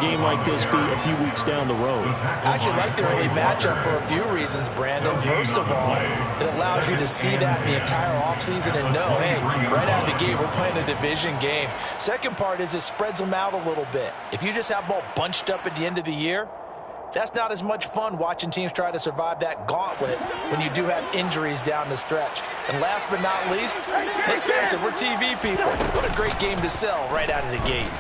game like this be a few weeks down the road? I actually like the early matchup for a few reasons, Brandon. First of all, it allows you to see that the entire offseason and know, hey, right out of the gate, we're playing a division game. Second part is it spreads them out a little bit. If you just have them all bunched up at the end of the year, that's not as much fun watching teams try to survive that gauntlet when you do have injuries down the stretch. And last but not least, let's face it, we're TV people. What a great game to sell right out of the gate.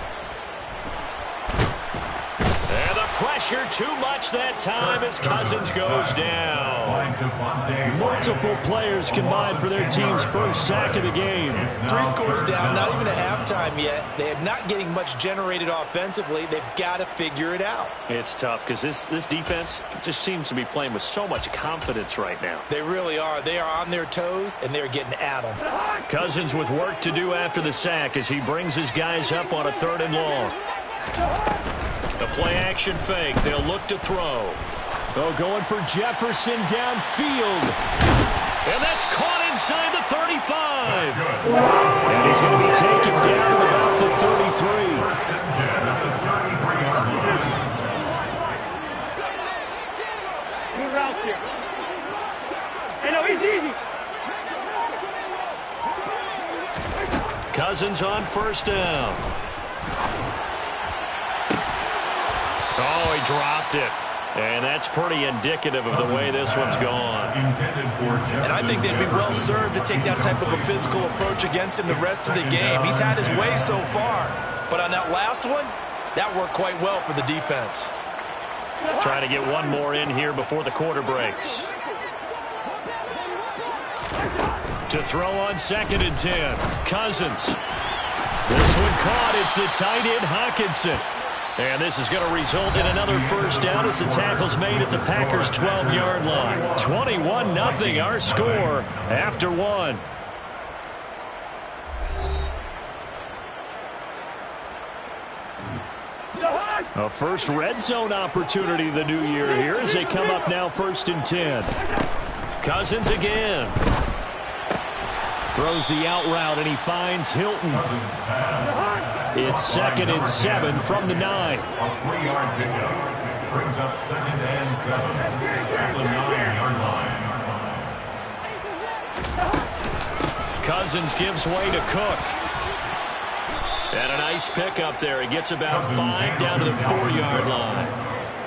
And the pressure too much that time as Cousins goes down. Multiple players combined for their team's first sack of the game. 3 scores down, not even a halftime yet. They are not getting much generated offensively. They've got to figure it out. It's tough because this defense just seems to be playing with so much confidence right now. They really are. They are on their toes, and they're getting at them. Cousins with work to do after the sack as he brings his guys up on a 3rd and long. The play-action fake. They'll look to throw. Oh, going for Jefferson downfield. And that's caught inside the 35. And he's going to be taken down at about the 33. Good route here. Hey, no, easy. Cousins on 1st down. Oh, he dropped it. And that's pretty indicative of the way this one's gone. And I think they'd be well served to take that type of a physical approach against him the rest of the game. He's had his way so far. But on that last one, that worked quite well for the defense. Trying to get one more in here before the quarter breaks. To throw on 2nd and 10. Cousins. This one caught. It's the tight end, Hockenson. And this is going to result in another 1st down as the tackle's made at the Packers' 12-yard line. 21-0 our score after 1. A first red zone opportunity the new year here as they come up now 1st and 10. Cousins again. Throws the out route and he finds Hilton. It's 2nd and 7 from the 9. A 3-yard pickup brings up 2nd and 7 at the 9-yard line. Cousins gives way to Cook. And a nice pickup there. He gets about 5 down to the 4-yard line.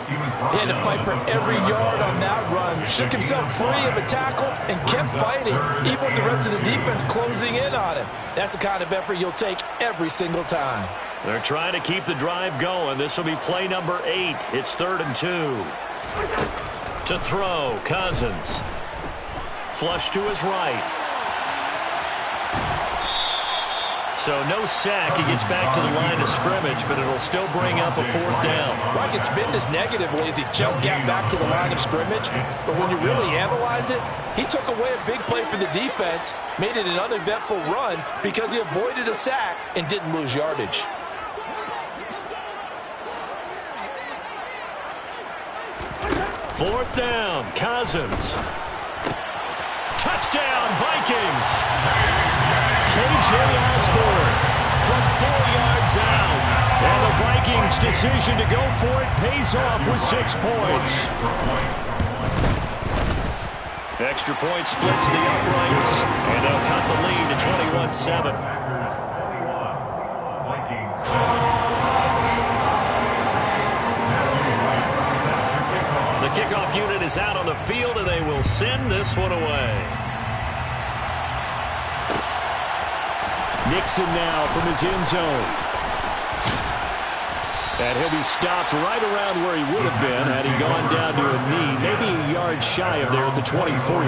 He had to fight for every yard on that run. Shook himself free of a tackle and kept fighting, even with the rest of the defense closing in on him. That's the kind of effort you'll take every single time. They're trying to keep the drive going. This will be play number 8. It's 3rd and 2. To throw, Cousins. Flush to his right. So no sack. He gets back to the line of scrimmage, but it'll still bring up a 4th down. Well, I can spin this negatively as he just got back to the line of scrimmage. But when you really analyze it, he took away a big play for the defense, made it an uneventful run because he avoided a sack and didn't lose yardage. Fourth down, Cousins. Touchdown, Vikings. KJ Osborne from 4 yards out. And the Vikings' decision to go for it pays off with 6 points. Extra point splits the uprights, and they'll cut the lead to 21-7. The kickoff unit is out on the field, and they will send this one away. Nixon now from his end zone. And he'll be stopped right around where he would have been had he gone down to a knee, maybe a yard shy of there at the 24.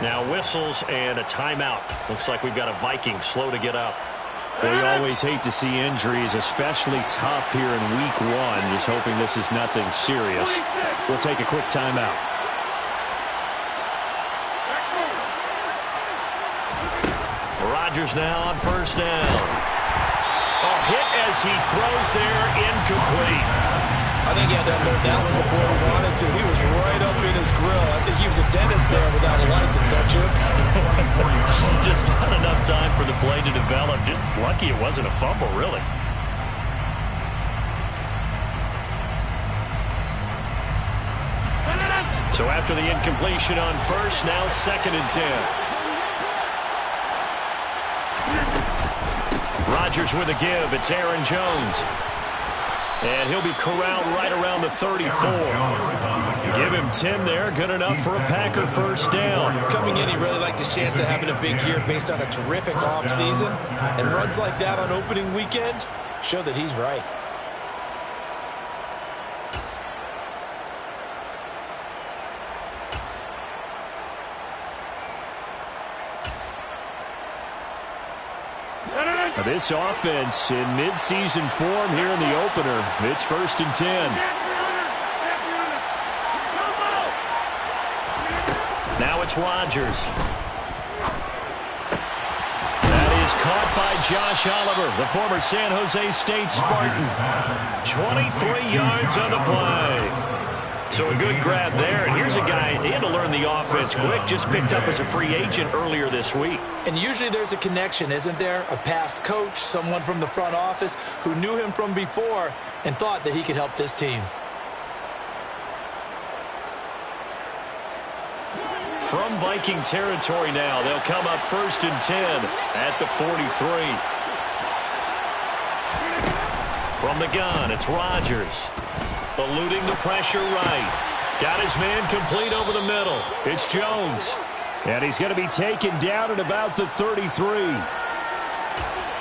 Now whistles and a timeout. Looks like we've got a Viking slow to get up. We always hate to see injuries, especially tough here in week 1. Just hoping this is nothing serious. We'll take a quick timeout. Rodgers now on 1st down. A hit as he throws there, incomplete. I think he had to unload that one before he wanted to. He was right up in his grill. I think he was a dentist there without a license, don't you? Just not enough time for the play to develop. Just lucky it wasn't a fumble, really. So after the incompletion on first, now 2nd and 10. Rodgers with a give. It's Aaron Jones. And he'll be corralled right around the 34. Give him 10 there. Good enough for a Packer first down. Coming in, he really liked his chance of having a big year based on a terrific offseason. And runs like that on opening weekend show that he's right. This offense in midseason form here in the opener. It's 1st and 10. Now it's Rodgers. That is caught by Josh Oliver, the former San Jose State Spartan. 23 yards on the play. So a good grab there. And here's a guy, he had to learn the offense quick, just picked up as a free agent earlier this week. And usually there's a connection, isn't there? A past coach, someone from the front office who knew him from before and thought that he could help this team. From Viking territory now, they'll come up 1st and 10 at the 43. From the gun, it's Rodgers. Eluding the pressure right. Got his man complete over the middle. It's Jones. And he's going to be taken down at about the 33.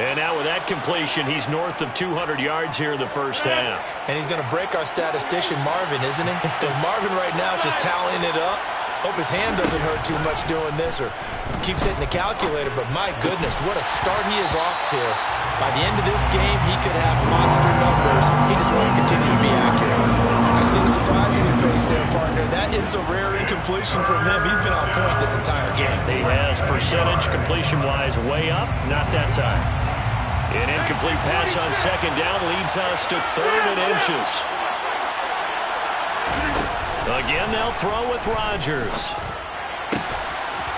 And now with that completion, he's north of 200 yards here in the first half. And he's going to break our statistician Marvin, isn't he? Marvin right now is just tallying it up. Hope his hand doesn't hurt too much doing this or keeps hitting the calculator. But my goodness, what a start he is off to. By the end of this game, he could have monster numbers. He just wants to continue to be accurate. I see the surprise in your face there, partner. That is a rare incompletion from him. He's been on point this entire game. He has percentage completion-wise way up. Not that time. An incomplete pass on 2nd down leads us to 3rd and inches. Again, they'll throw with Rodgers.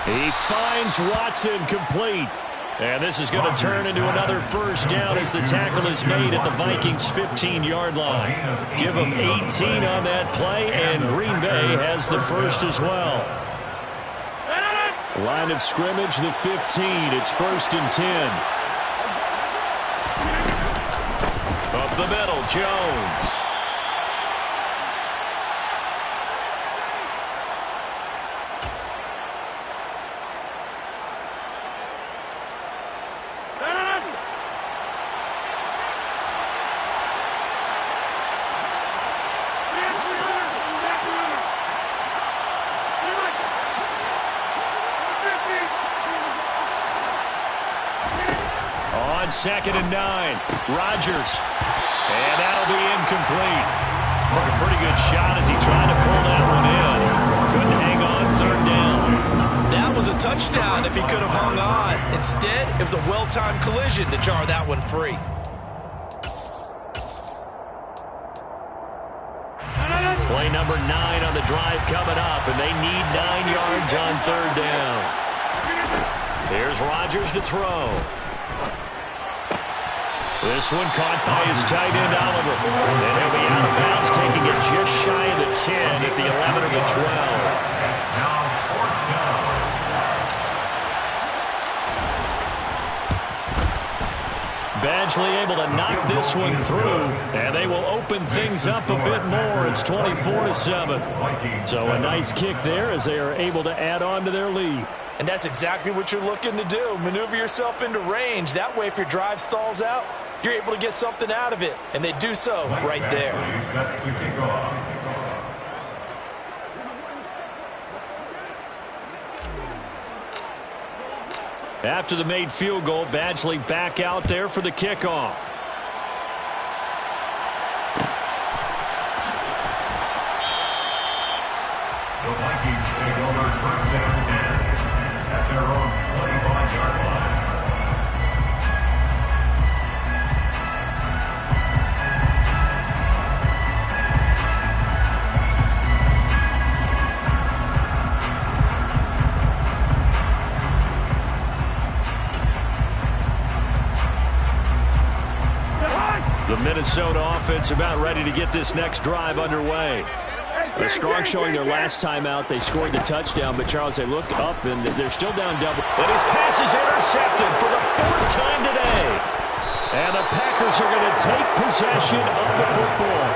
He finds Watson complete. And this is going to turn into another first down as the tackle is made at the Vikings' 15-yard line. Give them 18 on that play, and Green Bay has the first as well. Line of scrimmage, the 15. It's 1st and 10. Up the middle, Jones. On 2nd and 9, Rodgers. And that'll be incomplete. Took a pretty good shot as he tried to pull that one in. Couldn't hang on 3rd down. That was a touchdown if he could have hung on. Instead, it was a well-timed collision to jar that one free. Play number 9 on the drive coming up, and they need 9 yards on 3rd down. Here's Rodgers to throw. This one caught by his tight end, Oliver. And he'll be out of bounds, taking it just shy of the 10 at the 11 or the 12. It's now 4th down. Badgley able to knock this one through, and they will open things up a bit more. It's 24-7. So a nice kick there as they are able to add on to their lead. And that's exactly what you're looking to do. Maneuver yourself into range. That way, if your drive stalls out, you're able to get something out of it. And they do so right there. Set to kick off. After the made field goal, Badgley back out there for the kickoff. The Vikings take over 1st and 10 at their own 25-yard line. The Minnesota offense about ready to get this next drive underway. A strong showing their last time out. They scored the touchdown, but Charles, they looked up and they're still down double. And his pass is intercepted for the 4th time today. And the Packers are going to take possession of the football.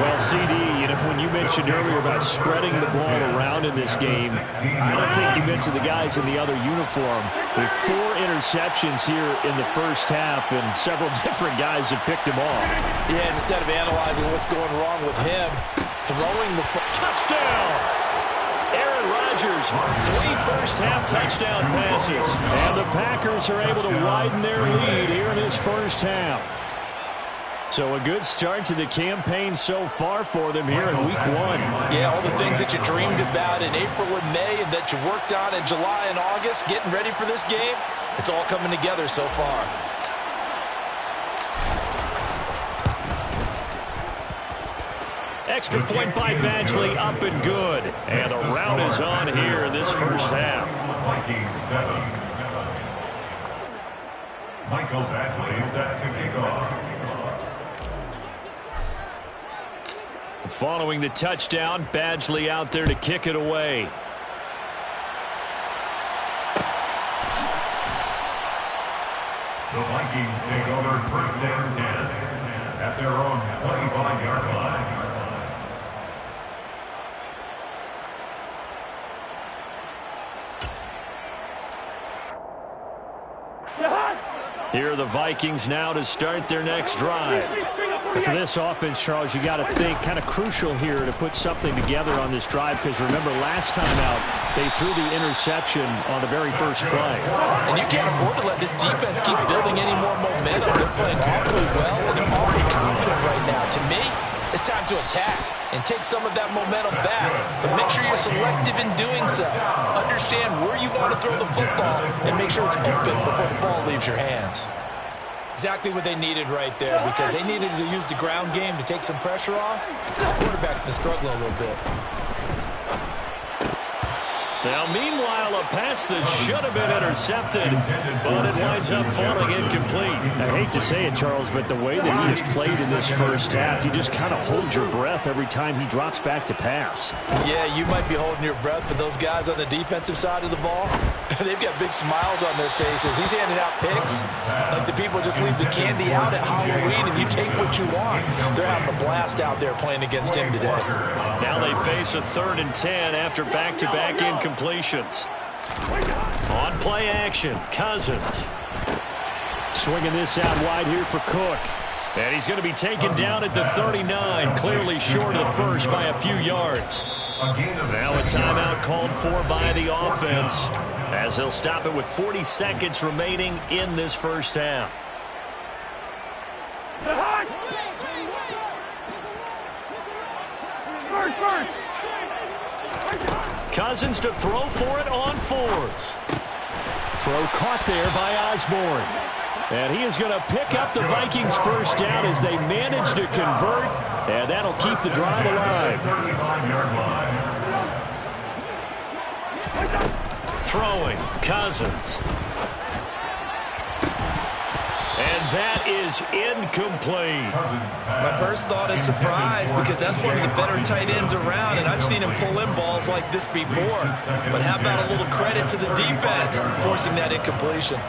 Well, CD, when you mentioned earlier about spreading the ball around in this game, I don't think you mentioned the guys in the other uniform. With 4 interceptions here in the first half, and several different guys have picked him off. Yeah, instead of analyzing what's going wrong with him, throwing the touchdown! Aaron Rodgers, 3 first-half touchdown passes. And the Packers are able to widen their lead here in this first half. So a good start to the campaign so far for them here in Week 1. Yeah, all the things that you dreamed about in April and May and that you worked on in July and August, getting ready for this game, it's all coming together so far. Extra point by Badgley, up and good. And the rout is on here in this first half. Vikings 7. Michael Badgley set to kick off. Following the touchdown, Badgley out there to kick it away. The Vikings take over 1st and 10 at their own 25-yard line. Here are the Vikings now to start their next drive. And for this offense, Charles, you got to think kind of crucial here to put something together on this drive, because remember last time out they threw the interception on the very first play. And you can't afford to let this defense keep building any more momentum. They're playing awfully well, and they're already confident right now. To me, it's time to attack and take some of that momentum back. But make sure you're selective in doing so. Understand where you want to throw the football and make sure it's open before the ball leaves your hands. Exactly what they needed right there, because they needed to use the ground game to take some pressure off. This quarterback's been struggling a little bit. Now, meanwhile, a pass that should have been intercepted, but it winds up falling incomplete. I hate to say it, Charles, but the way that he has played in this first half, you just kind of hold your breath every time he drops back to pass. Yeah, you might be holding your breath, but those guys on the defensive side of the ball, they've got big smiles on their faces. He's handing out picks like the people just leave the candy out at Halloween and you take what you want. They're having a blast out there playing against him today. Now they face a 3rd and 10 after back-to-back incompletions. On play action, Cousins. Swinging this out wide here for Cook. And he's going to be taken down at the 39, clearly short of the first by a few yards. Now a timeout called for by the offense, as they'll stop it with 40 seconds remaining in this first half. Cousins to throw for it on 4th. Throw caught there by Osborne. And he is going to pick up the Vikings first down as they manage to convert, and that'll keep the drive alive. Throwing, Cousins. And that is incomplete. My first thought is surprise, because that's one of the better tight ends around, and I've seen him pull in balls like this before. But how about a little credit to the defense forcing that incompletion?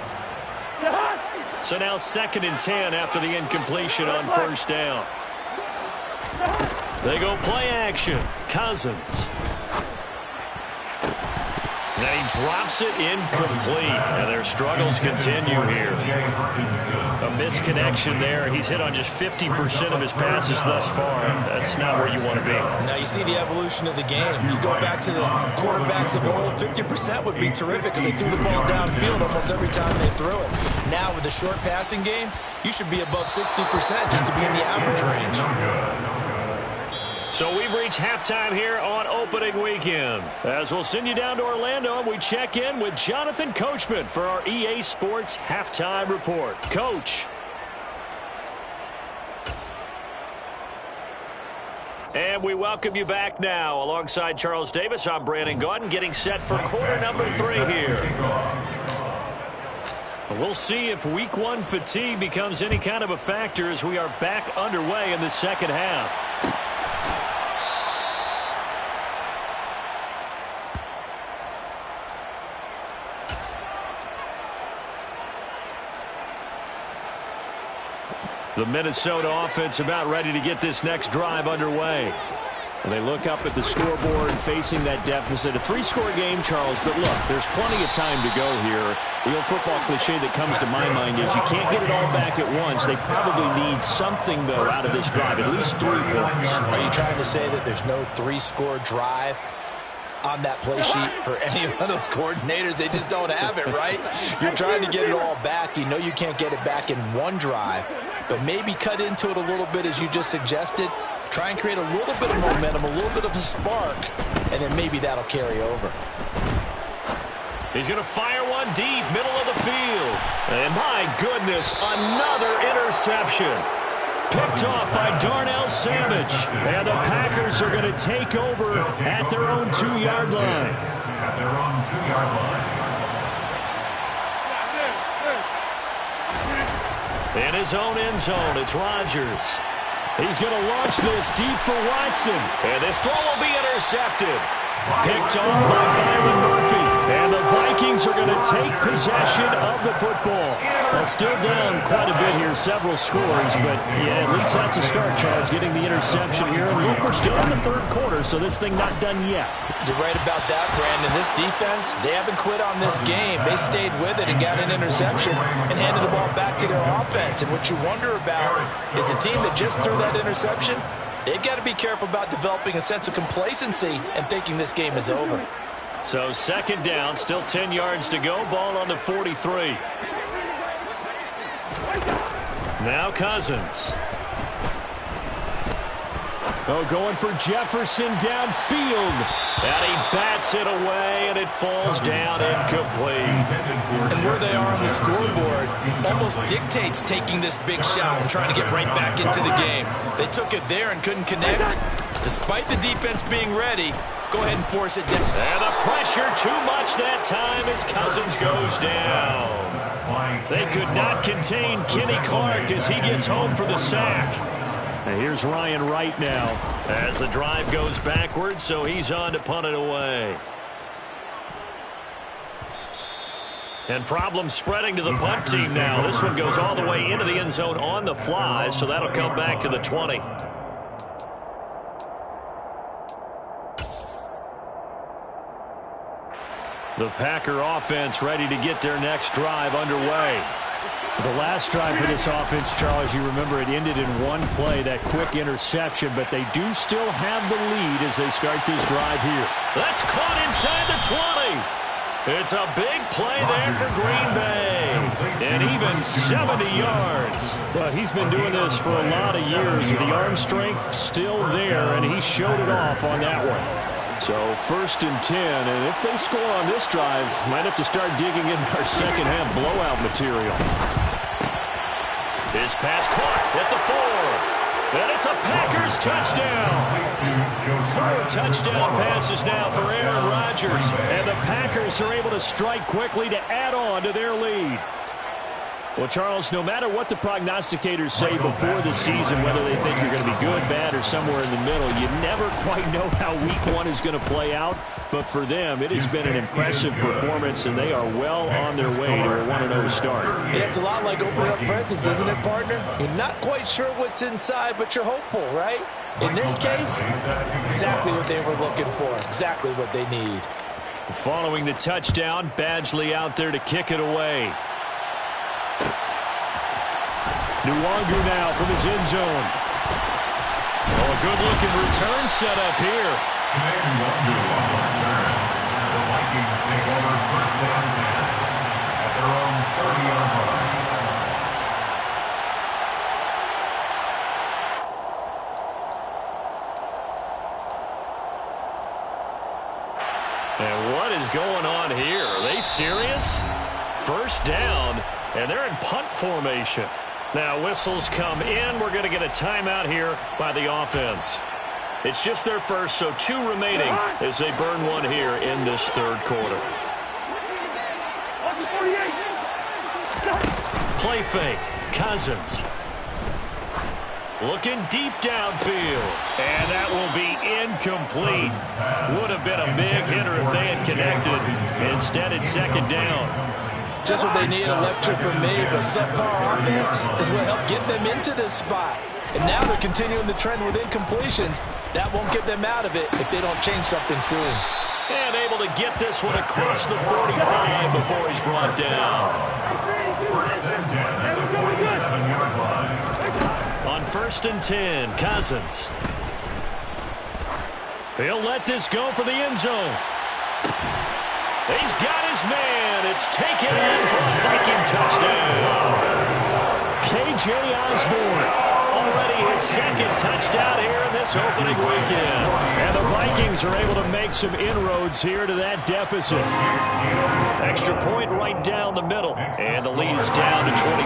So now 2nd and 10 after the incompletion on first down. They go play action. Cousins. And he drops it incomplete. And their struggles continue here. A misconnection there. He's hit on just 50% of his passes thus far. That's not where you want to be. Now you see the evolution of the game. You go back to the quarterbacks of old, 50% would be terrific because they threw the ball downfield almost every time they threw it. Now with the short passing game, you should be above 60% just to be in the average range. So we've reached halftime here on opening weekend. As we'll send you down to Orlando, and we check in with Jonathan Coachman for our EA Sports Halftime Report. Coach. And we welcome you back now. Alongside Charles Davis, I'm Brandon Gaudin, getting set for quarter number 3 here. We'll see if Week 1 fatigue becomes any kind of a factor as we are back underway in the second half. The Minnesota offense about ready to get this next drive underway. They look up at the scoreboard facing that deficit. A 3-score game, Charles, but look, there's plenty of time to go here. The old football cliche that comes to my mind is you can't get it all back at once. They probably need something, though, out of this drive, at least 3 points. Are you trying to say that there's no 3-score drive on that play sheet for any of those coordinators? They just don't have it, right? You're trying to get it all back. You know you can't get it back in one drive, but maybe cut into it a little bit as you just suggested. Try and create a little bit of momentum, a little bit of a spark, and then maybe that'll carry over. He's going to fire one deep, middle of the field. And my goodness, another interception. Picked off by Darnell Savage. And the Packers are going to take over at their own 2-yard line. At their own 2-yard line. In his own end zone, it's Rodgers. He's going to launch this deep for Watson. And this throw will be intercepted. Picked off by Byron Murphy. And the Vikings are going to take possession of the football. Well, still down quite a bit here, several scores, but yeah, at least that's a start, Charles, getting the interception here. And look, we're still in the 3rd quarter, so this thing not done yet. You're right about that, Brandon. This defense, they haven't quit on this game. They stayed with it and got an interception and handed the ball back to their offense. And what you wonder about is the team that just threw that interception, they've got to be careful about developing a sense of complacency and thinking this game is over. So 2nd down, still 10 yards to go, ball on the 43. Now Cousins. Oh, going for Jefferson downfield. And he bats it away, and it falls down incomplete. And where they are on the scoreboard almost dictates taking this big shot and trying to get right back into the game. They took it there and couldn't connect. Despite the defense being ready, go ahead and force it down. And the pressure too much that time as Cousins goes down. They could not contain Kenny Clark as he gets home for the sack. And here's Ryan Wright now as the drive goes backwards, so he's on to punt it away. And problems spreading to the punt team now. This one goes all the way into the end zone on the fly, so that'll come back to the 20. The Packer offense ready to get their next drive underway. The last drive for this offense, Charles, you remember it ended in one play, that quick interception, but they do still have the lead as they start this drive here. That's caught inside the 20. It's a big play there for Green Bay. And even 70 yards. Well, he's been doing this for a lot of years. The arm strength still there, and he showed it off on that one. So 1st and 10, and if they score on this drive, might have to start digging in our second half blowout material. His pass caught at the 4. And it's a Packers touchdown. 4 touchdown passes now for Aaron Rodgers. And the Packers are able to strike quickly to add on to their lead. Well, Charles, no matter what the prognosticators say before the season, whether they think you're going to be good, bad, or somewhere in the middle, you never quite know how week 1 is going to play out. But for them, it has been an impressive performance, and they are well on their way to a 1-0 start. Yeah, it's a lot like opening up presents, isn't it, partner? You're not quite sure what's inside, but you're hopeful, right? In this case, exactly what they were looking for, exactly what they need. Following the touchdown, Badgley out there to kick it away. Nwangu now from his end zone. Oh, a good-looking return set up here. Nwangu on the return. The Vikings take over 1st and 10 at their own 30-yard line. And what is going on here? Are they serious? 1st down, and they're in punt formation. Now whistles come in. We're going to get a timeout here by the offense. It's just their first, so 2 remaining as they burn one here in this 3rd quarter. Play fake. Cousins. Looking deep downfield. And that will be incomplete. Would have been a big hitter if they had connected. Instead, it's 2nd down. Just what they need, a lecture from me, but subpar offense is what helped get them into this spot. And now they're continuing the trend with incompletions. That won't get them out of it if they don't change something soon. And able to get this one across the 45 before he's brought down. First and 10 at the 47-yard line. On 1st and 10, Cousins. He'll let this go for the end zone. He's got his man. It's taken in for a Viking touchdown. K.J. Osborne, already his second touchdown here in this opening weekend. And the Vikings are able to make some inroads here to that deficit. Extra point right down the middle. And the lead is down to 24.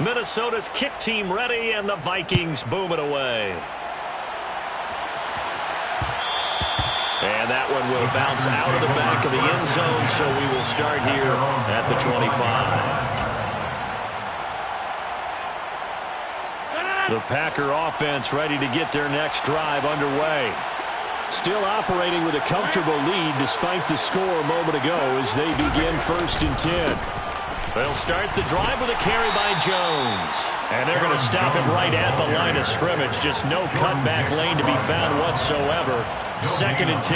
Minnesota's kick team ready, and the Vikings boom it away. And that one will bounce out of the back of the end zone, so we will start here at the 25. The Packer offense ready to get their next drive underway. Still operating with a comfortable lead despite the score a moment ago as they begin 1st and 10. They'll start the drive with a carry by Jones. And they're going to stop him right at the line of scrimmage. Just no cutback lane to be found whatsoever. 2nd and 10.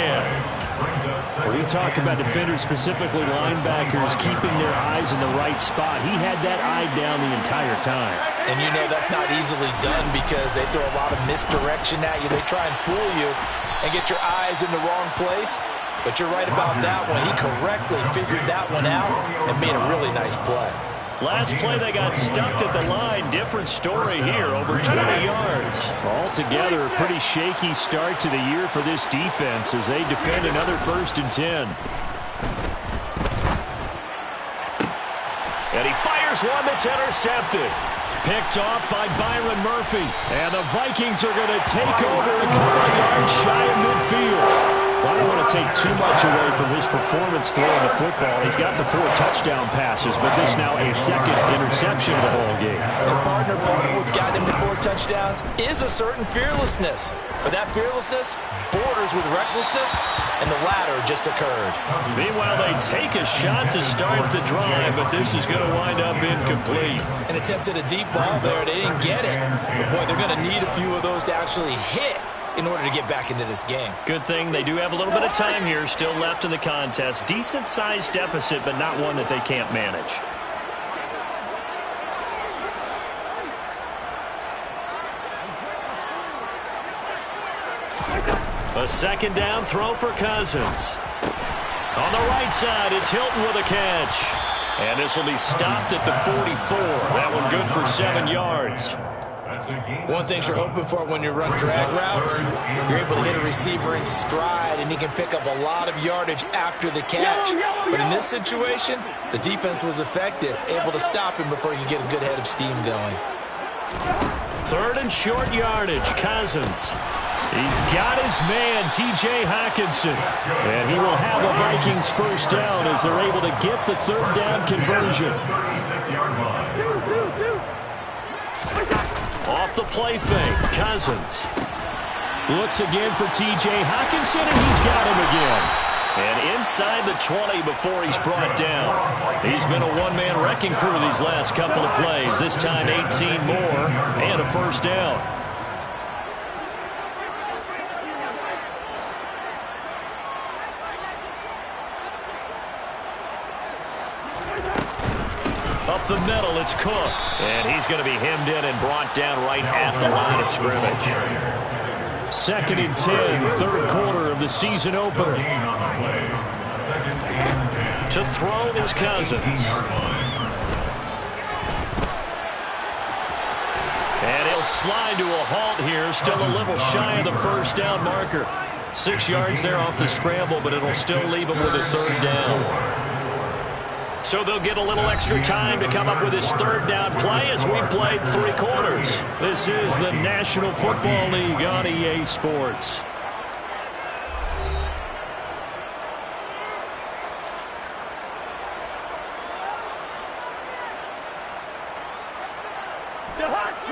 When we talk about defenders, specifically linebackers, keeping their eyes in the right spot, he had that eye down the entire time. And you know that's not easily done because they throw a lot of misdirection at you. They try and fool you and get your eyes in the wrong place. But you're right about that one. He correctly figured that one out and made a really nice play. Last play, they got stuffed at the line. Different story here, over 20 yards. Altogether, a pretty shaky start to the year for this defense as they defend another 1st and 10. And he fires one that's intercepted. Picked off by Byron Murphy. And the Vikings are going to take over a couple of yards shy of midfield. I don't want to take too much away from his performance throwing the football. He's got the 4 touchdown passes, but this now a 2nd interception of the ball game. And part of what's gotten him to 4 touchdowns is a certain fearlessness. But that fearlessness borders with recklessness, and the latter just occurred. Meanwhile, they take a shot to start the drive, but this is going to wind up incomplete. An attempt at a deep ball there. They didn't get it. But, boy, they're going to need a few of those to actually hit in order to get back into this game. Good thing they do have a little bit of time here still left in the contest. Decent-sized deficit, but not one that they can't manage. A 2nd down throw for Cousins. On the right side, it's Hilton with a catch. And this will be stopped at the 44. That one good for 7 yards. One thing you're hoping for when you run drag routes, you're able to hit a receiver in stride, and he can pick up a lot of yardage after the catch. But in this situation, the defense was effective, able to stop him before he could get a good head of steam going. 3rd and short yardage, Cousins. He's got his man, T.J. Hawkinson. And he will have a Vikings 1st down as they're able to get the 3rd down conversion. Off the play fake, Cousins. Looks again for T.J. Hawkinson, and he's got him again. And inside the 20 before he's brought down. He's been a one-man wrecking crew these last couple of plays. This time 18 more and a 1st down. Up the middle, it's Cook. And he's going to be hemmed in and brought down right at the line of scrimmage. 2nd and 10, 3rd quarter of the season opener. To throw is Cousins. And he'll slide to a halt here, still a little shy of the 1st down marker. 6 yards there off the scramble, but it'll still leave him with a 3rd down. So they'll get a little extra time to come up with his 3rd down play as we played 3 quarters. This is the National Football League on EA Sports.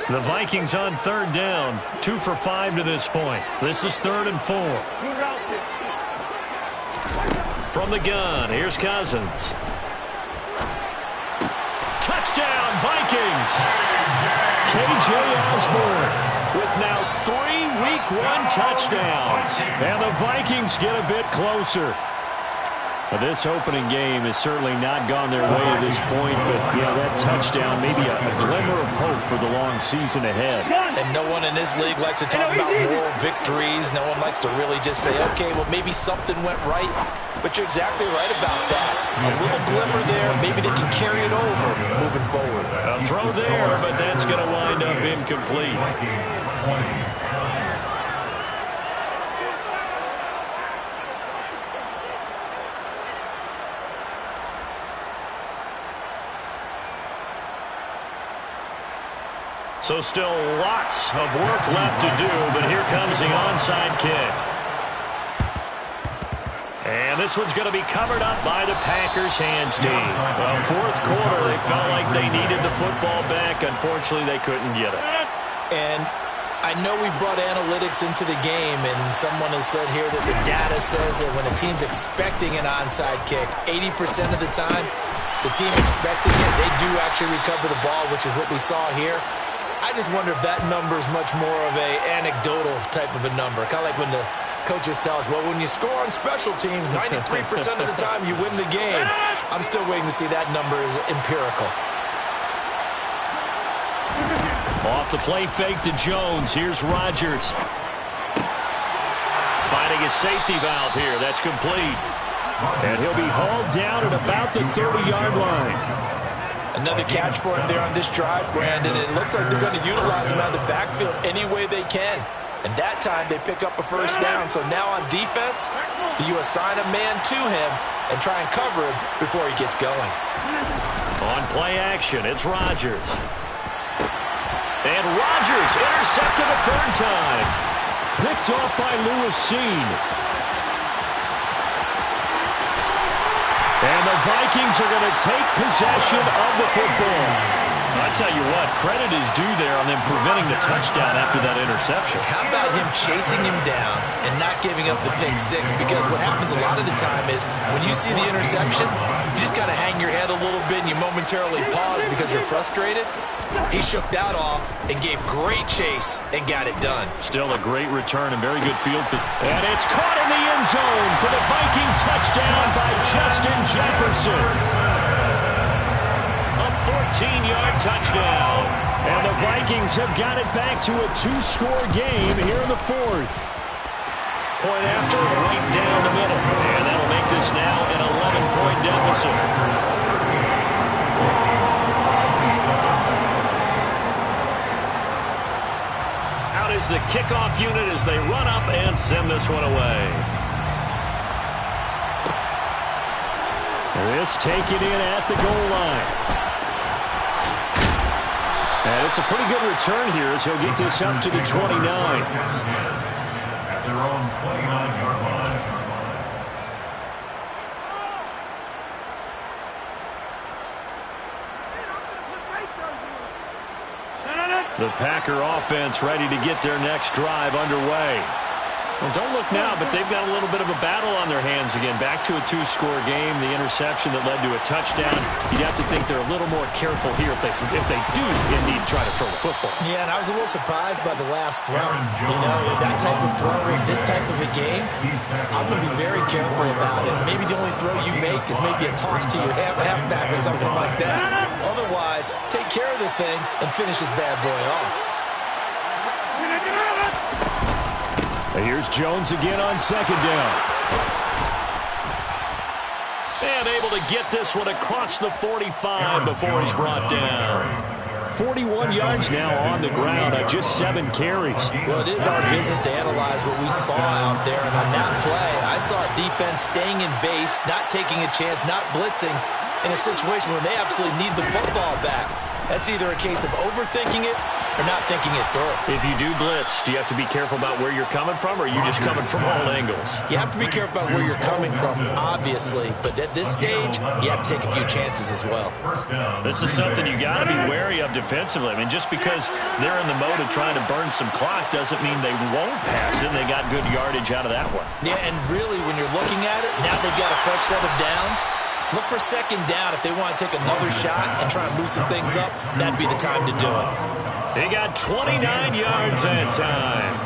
The Vikings on 3rd down. 2 for 5 to this point. This is 3rd and 4. From the gun, here's Cousins. Touchdown, Vikings! K.J. Osborne with now 3 Week 1 touchdowns. And the Vikings get a bit closer. Well, this opening game has certainly not gone their way at this point, but yeah, that touchdown, maybe a glimmer of hope for the long season ahead. And no one in this league likes to talk about moral victories. No one likes to really just say, okay, well, maybe something went right. But you're exactly right about that. A little glimmer there, maybe they can carry it over moving forward. A throw there, but that's going to wind up incomplete. So still lots of work left to do, but here comes the onside kick. And this one's going to be covered up by the Packers hands team. Well, 4th quarter, they felt like they needed the football back. Unfortunately, they couldn't get it. And I know we brought analytics into the game, and someone has said here that the data says that when a team's expecting an onside kick, 80% of the time, the team expecting it, they do actually recover the ball, which is what we saw here. I just wonder if that number is much more of a anecdotal type of a number. Kind of like when the coaches tell us, well, when you score on special teams, 93% of the time you win the game. I'm still waiting to see that number is empirical. Off the play fake to Jones. Here's Rodgers. Finding a safety valve here. That's complete. And he'll be hauled down at about the 30-yard line. Another catch for him there on this drive, Brandon. It looks like they're going to utilize him out of the backfield any way they can. And that time they pick up a first down. So now on defense, do you assign a man to him and try and cover him before he gets going? On play action, it's Rodgers. And Rodgers intercepted a 3rd time. Picked off by Lewis Seen. And the Vikings are going to take possession of the football. I'll tell you what, credit is due there on them preventing the touchdown after that interception. How about him chasing him down and not giving up the pick 6? Because what happens a lot of the time is when you see the interception, you just kind of hang your head a little bit and you momentarily pause because you're frustrated. He shook that off and gave great chase and got it done. Still a great return and very good field. And it's caught in the end zone for the Viking touchdown by Justin Jefferson. A 14-yard touchdown. And the Vikings have got it back to a 2-score game here in the 4th. Point after, right down the middle. And that'll make this now an 11-point deficit. Is the kickoff unit as they run up and send this one away. This taken in at the goal line. And it's a pretty good return here as he'll get this up to the 29. At their own 29-yard line. The Packer offense ready to get their next drive underway. Well, don't look now, but they've got a little bit of a battle on their hands again. Back to a 2-score game. The interception that led to a touchdown. You'd have to think they're a little more careful here if they do indeed try to throw the football. Yeah, and I was a little surprised by the last throw. You know, that type of throw in this type of a game, I'm going to be very careful about it. Maybe the only throw you make is maybe a toss to your halfback or something like that. Otherwise, take care of the thing and finish this bad boy off. And here's Jones again on 2nd down. And able to get this one across the 45 before he's brought down. 41 yards now on the ground on just 7 carries. Well, it is our business to analyze what we saw out there. And on that play, I saw defense staying in base, not taking a chance, not blitzing in a situation where they absolutely need the football back. That's either a case of overthinking it or not thinking it through. If you do blitz, do you have to be careful about where you're coming from, or are you just coming from all angles? You have to be careful about where you're coming from, obviously, but at this stage, you have to take a few chances as well. This is something you got to be wary of defensively. I mean, just because they're in the mode of trying to burn some clock doesn't mean they won't pass it. They got good yardage out of that one. Yeah, and really, when you're looking at it, now they've got a fresh set of downs. Look for second down. If they want to take another shot and try and loosen things up, that'd be the time to do it. He got 29 yards that time.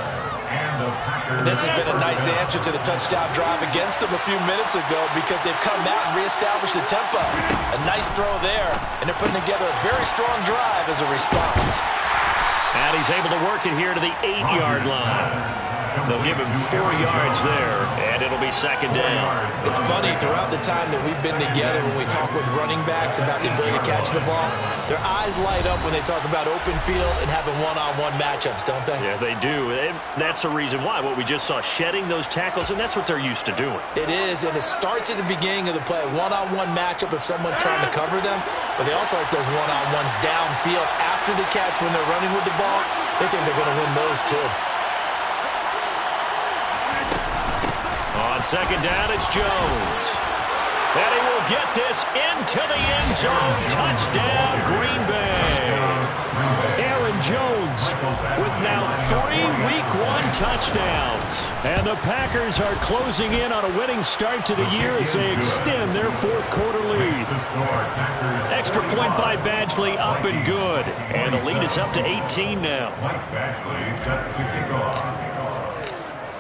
And this has been a nice answer to the touchdown drive against them a few minutes ago because they've come out and reestablished the tempo. A nice throw there, and they're putting together a very strong drive as a response. And he's able to work it here to the 8-yard line. They'll give him 4 yards there, and it'll be second down. It's funny, throughout the time that we've been together, when we talk with running backs about the ability to catch the ball, their eyes light up when they talk about open field and having one-on-one matchups, don't they? Yeah, they do. And that's the reason why. What we just saw, shedding those tackles, and that's what they're used to doing. It is, and it starts at the beginning of the play. One-on-one matchup if someone's trying to cover them, but they also like those one-on-ones downfield after the catch when they're running with the ball. They think they're going to win those too. On second down, it's Jones. And he will get this into the end zone. Touchdown, Green Bay. Aaron Jones with now 3 Week 1 touchdowns. And the Packers are closing in on a winning start to the year as they extend their fourth-quarter lead. Extra point by Badgley, up and good. And the lead is up to 18 now.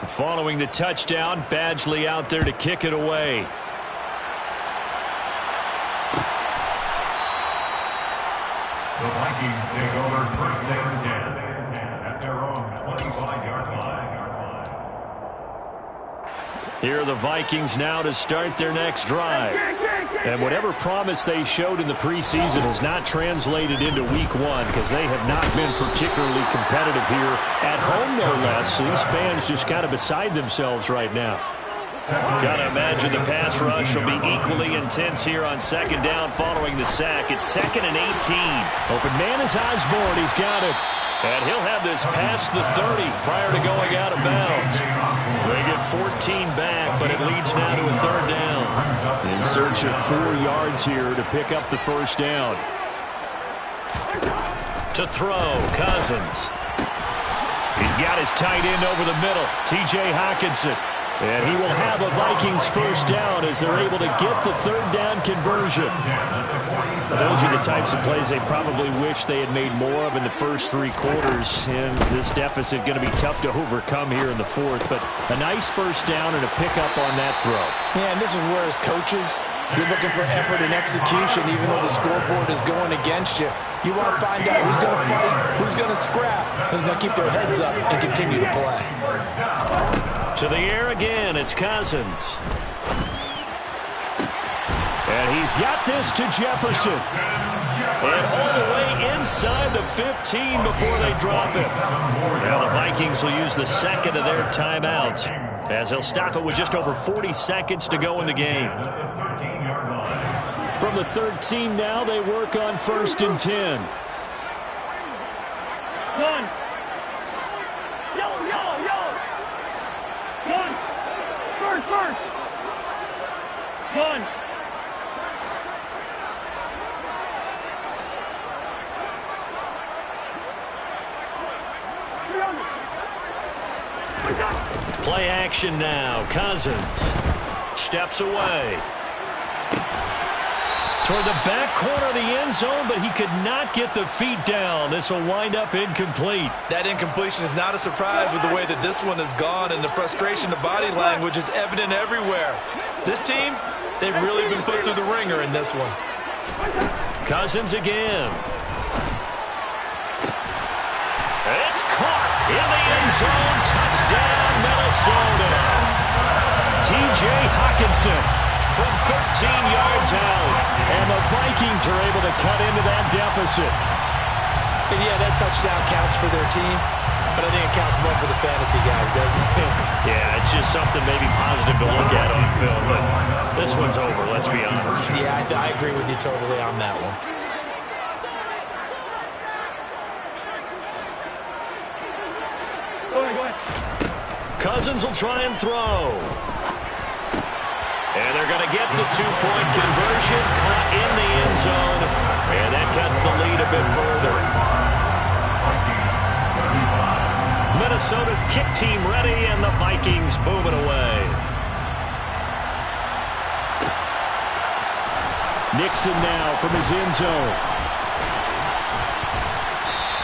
Following the touchdown, Badgley out there to kick it away. The Vikings take over first and 10 at their own 25-yard line. Here are the Vikings now to start their next drive. And whatever promise they showed in the preseason has not translated into Week 1 because they have not been particularly competitive here at home, no less. So these fans just kind of beside themselves right now. Got to imagine the pass rush will be equally intense here on second down following the sack. It's 2nd and 18. Open man is Osborne. He's got it. And he'll have this past the 30 prior to going out of bounds. They get 14 back, but it leads now to a 3rd down. In search of 4 yards here to pick up the first down. To throw, Cousins. He's got his tight end over the middle, T.J. Hockenson. And he will have a Vikings first down as they're able to get the 3rd down conversion. Those are the types of plays they probably wish they had made more of in the first 3 quarters. And this deficit going to be tough to overcome here in the 4th. But a nice first down and a pickup on that throw. Yeah, and this is where as coaches, you're looking for effort and execution even though the scoreboard is going against you. You want to find out who's going to fight, who's going to scrap, who's going to keep their heads up and continue to play. To the air again, it's Cousins. And he's got this to Jefferson. And all the way inside the 15 before they drop it. Now the Vikings will use the 2nd of their timeouts as they'll stop it with just over 40 seconds to go in the game. From the 13 now, they work on 1st and 10. One. One. First. One. Play action now. Cousins steps away. Toward the back corner of the end zone, but he could not get the feet down. This will wind up incomplete. That incompletion is not a surprise with the way that this one has gone, and the frustration of body language is evident everywhere. This team, they've really been put through the ringer in this one. Cousins again. It's caught in the end zone. Touchdown, Minnesota. T.J. Hockenson from 13 yards out. And the Vikings are able to cut into that deficit. And yeah, that touchdown counts for their team, but I think it counts more for the fantasy guys, doesn't it? Yeah, it's just something maybe positive to look at on film, but this one's over, let's be honest. Yeah, I agree with you totally on that one. Cousins will try and throw. And they're going to get the two-point conversion, caught in the end zone, and that cuts the lead a bit further. Minnesota's kick team ready, and the Vikings booming away. Nixon now from his end zone.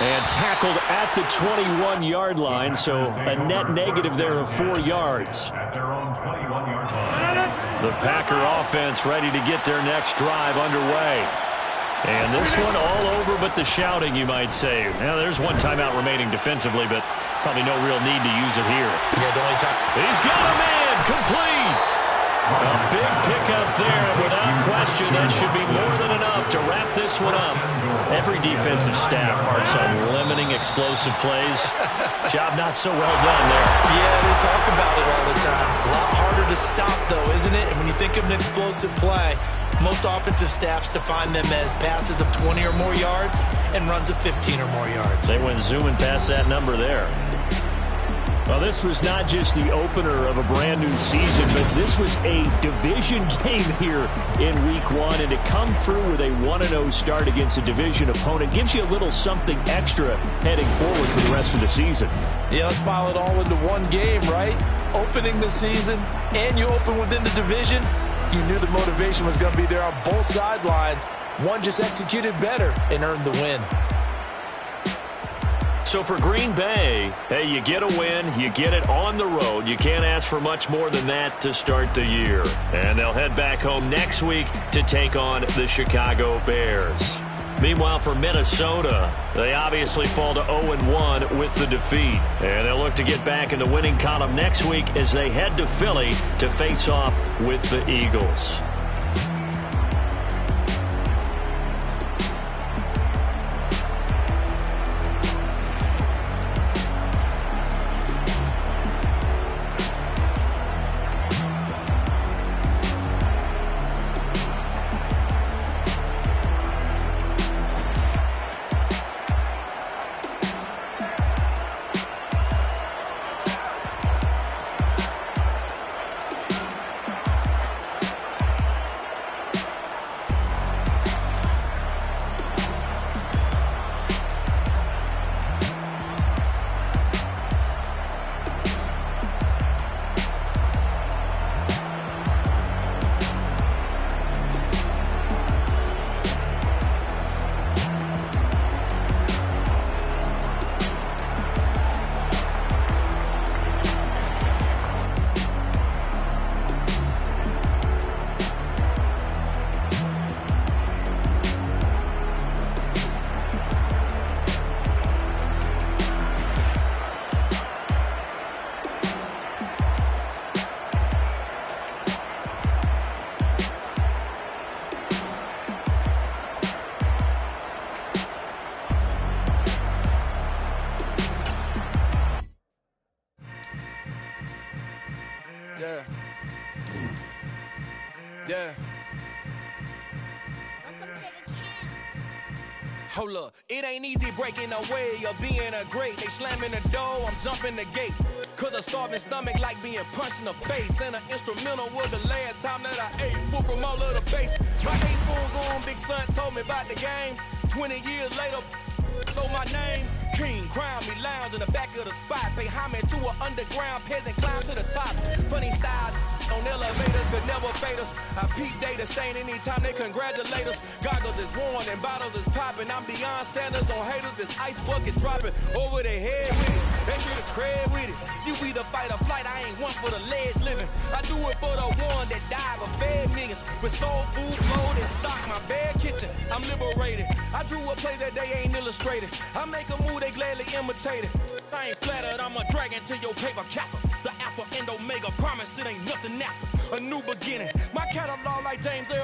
And tackled at the 21-yard line, so a net negative there of 4 yards. At their own 21-yard line. The Packer offense ready to get their next drive underway. And this one all over but the shouting, you might say. Now, there's one timeout remaining defensively, but probably no real need to use it here. Yeah, the only time. He's got a man, complete. A big pickup there. Without question, that should be more than enough to wrap this one up. Every defensive staff harps on limiting explosive plays. Job not so well done there. Yeah, they talk about it all the time. A lot harder to stop, though, isn't it? And when you think of an explosive play, most offensive staffs define them as passes of 20 or more yards and runs of 15 or more yards. They went zooming past that number there. Well, this was not just the opener of a brand new season, but this was a division game here in week 1. And to come through with a 1-0 start against a division opponent gives you a little something extra heading forward for the rest of the season. Yeah, let's pile it all into one game, right? Opening the season, and you open within the division. You knew the motivation was going to be there on both sidelines. One just executed better and earned the win. So for Green Bay, hey, you get a win, you get it on the road. You can't ask for much more than that to start the year. And they'll head back home next week to take on the Chicago Bears. Meanwhile, for Minnesota, they obviously fall to 0-1 with the defeat. And they'll look to get back in the winning column next week as they head to Philly to face off with the Eagles. Yeah. Hold up, it ain't easy breaking away or being a great. They slamming the door, I'm jumping the gate. Cause a starving stomach like being punched in the face. And an instrumental was the last time that I ate food from all of the base. My 8-spoon going, big son told me about the game. 20 years later, know my name. King, crown me, lounge in the back of the spot. Pay homage to an underground peasant, climb to the top. Funny style on elevators, could never fade us. I peep data saying anytime they congratulate us. Goggles is worn and bottles is popping. I'm beyond Sanders on haters, this ice bucket dropping over their head with it. They should have cred with it. You either fight or flight, I ain't one for the ledge living. I do it for the one that died but fed niggas. With soul food, food, and stock, my bad kitchen. I'm liberated. I drew a play that they ain't illustrated. I make a move, they gladly imitate it. I ain't flattered, I'm a dragon to your paper castle. The Alpha and Omega promise it ain't nothing after. A new beginning. My catalog like James L.